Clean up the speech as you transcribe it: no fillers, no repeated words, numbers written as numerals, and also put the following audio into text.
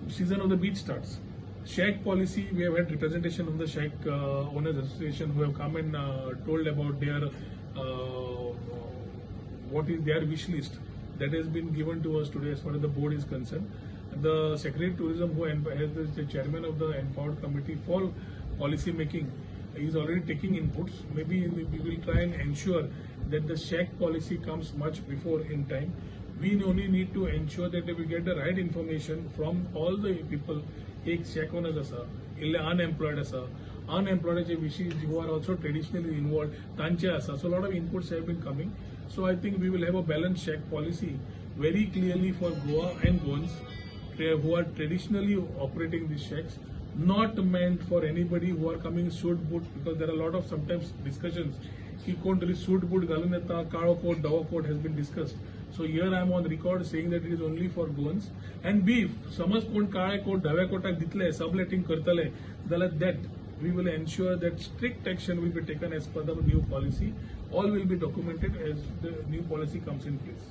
season of the beach starts. Shack policy, we have had representation of the Shack Owners Association who have come and told about their what is their wish list that has been given to us today as far as the board is concerned. The Secretary of Tourism, who has the chairman of the Empowered Committee for Policy Making, is already taking inputs. Maybe we will try and ensure that the Shack policy comes much before in time. We only need to ensure that we get the right information from all the people. एक shack owners असा, इल्ले unemployed असा, unemployed who are also traditionally involved, तांचे असा. So a lot of inputs have been coming. So I think we will have a balanced shack policy very clearly for Goa and Goans who are traditionally operating these shacks, not meant for anybody who are coming suit boot, because there are a lot of sometimes discussions की कोणतरी suit boot घालून येता, काळो coat धवो coat has been discussed. So here I am on record saying that it is only for Goans. And B, समज कोण काळे coat धव्या कोटाक दितले सबलेटिंग करतले जाल्यार that we will ensure that strict action will be taken as per the new policy. All will be documented as the new policy comes in place.